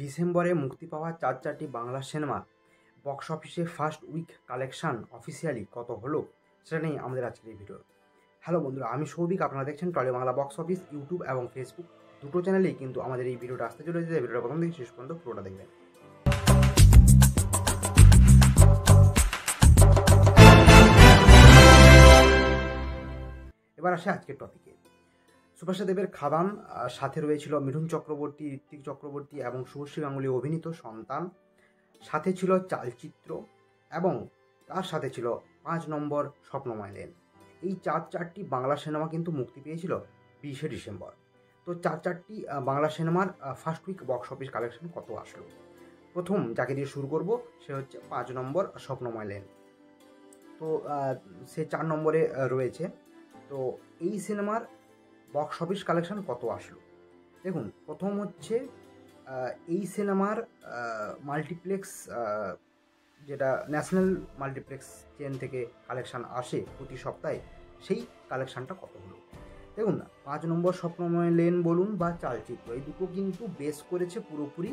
ডিসেম্বরে মুক্তি পাওয়া চারটি বাংলা সিনেমার বক্স অফিসে ফার্স্ট উইক কালেকশন অফিসিয়ালি কত হলো সেটা নিয়ে আমাদের আজকের এই ভিডিও। হ্যালো বন্ধুরা, আমি সৌভিক। আপনারা দেখছেন Tolly Bangla box office. YouTube এবং ফেসবুক দুটো চ্যানেলেই কিন্তু আমাদের এই ভিডিওটা আসতে চলেছে। ভিডিওটা প্রথম থেকে শেষ পর্যন্ত পুরোটা দেখবেন। এবার আসে আজকের টপিকে। সুভাষা দেবের খাদান, সাথে রয়েছিল মিঠুন চক্রবর্তী, ঋত্বিক চক্রবর্তী এবং শুভশ্রী গাঙ্গুলি অভিনীত সন্তান, সাথে ছিল চালচিত্র এবং তার সাথে ছিল 5 নম্বর স্বপ্নময় লেন। এই চারটি বাংলা সিনেমা কিন্তু মুক্তি পেয়েছিল 20শে ডিসেম্বর। তো চারটি বাংলা সিনেমার first week box office collection কত আসলো? প্রথম যাকে দিয়ে শুরু করব সে হচ্ছে 5 নম্বর স্বপ্নময় লেন। তো সে 4 নম্বরে রয়েছে। তো এই সিনেমার বক্স অফিস কালেকশন কত আসলো দেখুন। প্রথম হচ্ছে এই সিনেমার মাল্টিপ্লেক্স, যেটা ন্যাশনাল মাল্টিপ্লেক্স চেন থেকে কালেকশান আসে প্রতি সপ্তাহে, সেই কালেকশানটা কত হলো দেখুন না। 5 নম্বর স্বপ্নময় লেন বলুন বা চালচিত্র, এই দুটো কিন্তু বেস করেছে পুরোপুরি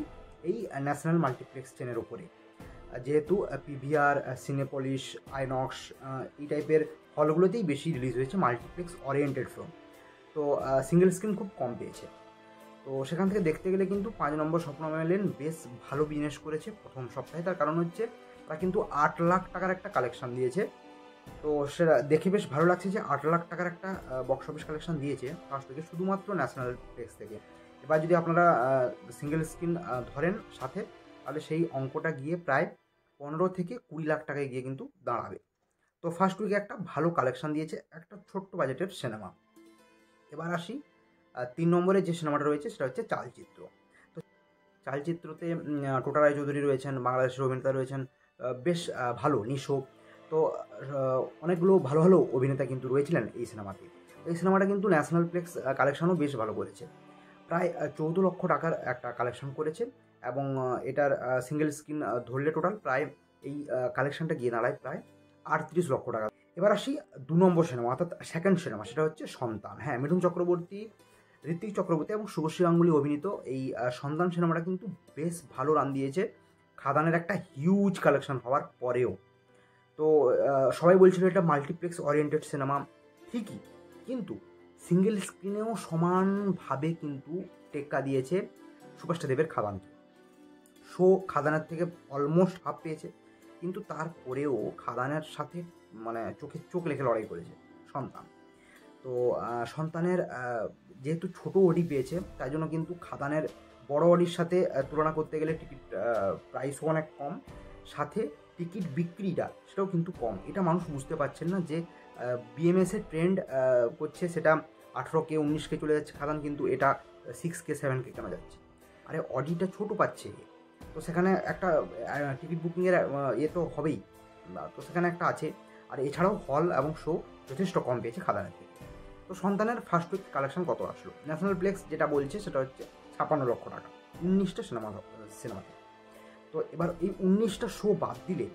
এই ন্যাশনাল মাল্টিপ্লেক্স চেনের ওপরে। যেহেতু পিভিআর, সিনেপলিশ, আইনক্স এই টাইপের হলগুলোতেই বেশি রিলিজ হয়েছে মাল্টিপ্লেক্স ওরিয়েন্টেড ফিল্ম। তো সিঙ্গেল স্ক্রিন খুব কম পেয়েছে। তো সেখান থেকে দেখতে গেলে কিন্তু 5 নম্বর স্বপ্নময় লেন বেশ ভালো বিজনেস করেছে প্রথম সপ্তাহে। তার কারণ হচ্ছে তারা কিন্তু 8 লাখ টাকার একটা কালেকশন দিয়েছে। তো সেটা দেখে বেশ ভালো লাগছে যে 8 লাখ টাকার একটা বক্স অফিস কালেকশন দিয়েছে ফার্স্ট থেকে, শুধুমাত্র ন্যাশনাল প্লেক্স থেকে। এবার যদি আপনারা সিঙ্গেল স্ক্রিন ধরেন সাথে, তাহলে সেই অঙ্কটা গিয়ে প্রায় 15 থেকে 20 লাখ টাকায় গিয়ে কিন্তু দাঁড়াবে। তো ফার্স্ট উইকে একটা ভালো কালেকশন দিয়েছে একটা ছোট্ট বাজেটের সিনেমা। এবার আসি 3 নম্বরে যে সিনেমাটা রয়েছে সেটা হচ্ছে চালচিত্র। তো চালচিত্রতে টোটা রায়চৌধুরী রয়েছেন, বাংলাদেশের অভিনেতা রয়েছেন বেশ ভালো, নিশো। তো অনেকগুলো ভালো ভালো অভিনেতা কিন্তু রয়েছিলেন এই সিনেমাতে। এই সিনেমাটা কিন্তু ন্যাশনাল প্লেক্স কালেকশনও বেশ ভালো করেছে, প্রায় 14 লক্ষ টাকার একটা কালেকশন করেছে। এবং এটার সিঙ্গেল স্ক্রিন ধরলে টোটাল প্রায় এই কালেকশনটা গিয়ে দাঁড়ায় প্রায় 38 লক্ষ টাকা। এবার আসি 2 নম্বর সিনেমা, অর্থাৎ সেকেন্ড সিনেমা, সেটা হচ্ছে সন্তান। হ্যাঁ, মিঠুন চক্রবর্তী, ঋত্বিক চক্রবর্তী এবং শুভশ্রী গাঙ্গুলি অভিনীত এই সন্তান সিনেমাটা কিন্তু বেশ ভালো রান দিয়েছে খাদানের একটা হিউজ কালেকশন হওয়ার পরেও। তো সবাই বলছিল এটা মাল্টিপ্লেক্স ওরিয়েন্টেড সিনেমা, ঠিকই, কিন্তু সিঙ্গেল স্ক্রিনেও সমানভাবে কিন্তু টেক্কা দিয়েছে সুভাষা দেবের খাদানকে। শো খাদানের থেকে অলমোস্ট হাফ পেয়েছে, কিন্তু তারপরেও খাদানের সাথে মানে চোখে চোখ রেখে লড়াই করেছে সন্তান। তো সন্তানের যেহেতু ছোট অডি পেয়েছে, তাই জন্য কিন্তু খাদানের বড় অডির সাথে তুলনা করতে গেলে টিকিট প্রাইসও অনেক কম, সাথে টিকিট বিক্রিটা সেটাও কিন্তু কম। এটা মানুষ বুঝতে পারছেন না যে বিএমএসের ট্রেন্ড করছে, সেটা 18K 19K চলে যাচ্ছে খাদান, কিন্তু এটা 6K 7K কেনা যাচ্ছে। আরে অডিটা ছোটো পাচ্ছে, তো সেখানে একটা টিকিট বুকিংয়ের তো হবেই, তো সেখানে একটা আছে। আর এছাড়াও হল এবং শো যথেষ্ট কম পেয়েছে খাদানের থেকে। তো সন্তানের ফার্স্ট উইক কালেকশন কত আসলো? ন্যাশনাল প্লেক্স যেটা বলছে সেটা হচ্ছে 56 লক্ষ টাকা, 19টা সিনেমাতে। তো এবার এই 19টা শো বাদ দিলে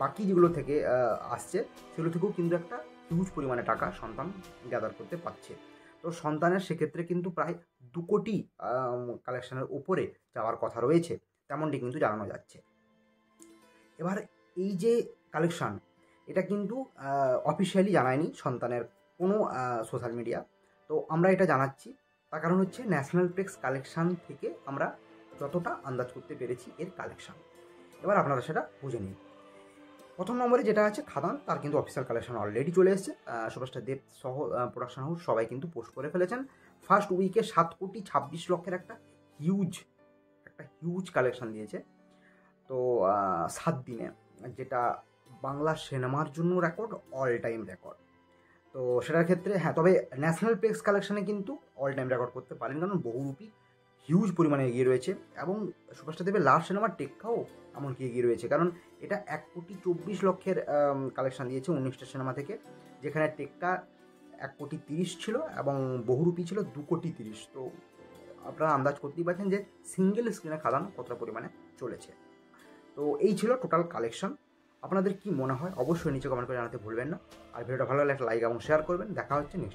বাকি যেগুলো থেকে আসছে সেগুলো থেকেও কিন্তু একটা হিউজ পরিমাণে টাকা সন্তান গ্যাদার করতে পারছে। তো সন্তানের সেক্ষেত্রে কিন্তু প্রায় 2 কোটি কালেকশনের উপরে যাওয়ার কথা রয়েছে, তেমনটি কিন্তু জানানো যাচ্ছে। এবার এই যে কালেকশান, এটা কিন্তু অফিসিয়ালি জানায়নি সন্তানের কোনো সোশ্যাল মিডিয়া। তো আমরা এটা জানাচ্ছি, তার কারণ হচ্ছে ন্যাশনাল প্লেক্স কালেকশান থেকে আমরা যতটা আন্দাজ করতে পেরেছি এর কালেকশান। এবার আপনারা সেটা বুঝে নিন। প্রথম নম্বরে যেটা আছে খাদান, তার কিন্তু অফিসিয়াল কালেকশন অলরেডি চলে এসেছে। সুভাষটা দেব সহ প্রোডাকশন হাউস সবাই কিন্তু পোস্ট করে ফেলেছেন। ফার্স্ট উইকে 7,26,00,000 একটা হিউজ কালেকশন দিয়েছে। তো 7 দিনে, যেটা বাংলা সিনেমার জন্য রেকর্ড, অল টাইম রেকর্ড। তো সেটার ক্ষেত্রে হ্যাঁ, তবে ন্যাশনাল প্লেক্স কালেকশানে কিন্তু অল টাইম রেকর্ড করতে পারেন, কারণ বহুরূপী হিউজ পরিমাণে এগিয়ে রয়েছে। এবং সুভাষটা দেবের লাস্ট সিনেমার টেক্কাও এমনকি এগিয়ে রয়েছে, কারণ এটা 1,24,00,000 কালেকশান দিয়েছে 19টা সিনেমা থেকে, যেখানে টেক্কা 1,30,00,000 ছিল এবং বহুরূপী ছিল 2,30,00,000। তো আপনারা আন্দাজ করতেই পারছেন যে সিঙ্গেল স্ক্রিনে খাদান কতটা পরিমাণে চলেছে। তো এই ছিল টোটাল কালেকশন। আপনাদের কি মনে হয় অবশ্যই নিচে কমেন্ট করে জানাতে ভুলবেন না। আর ভিডিওটা ভালো লাগলে একটা লাইক এবং শেয়ার করবেন। দেখা হচ্ছে নেক্সট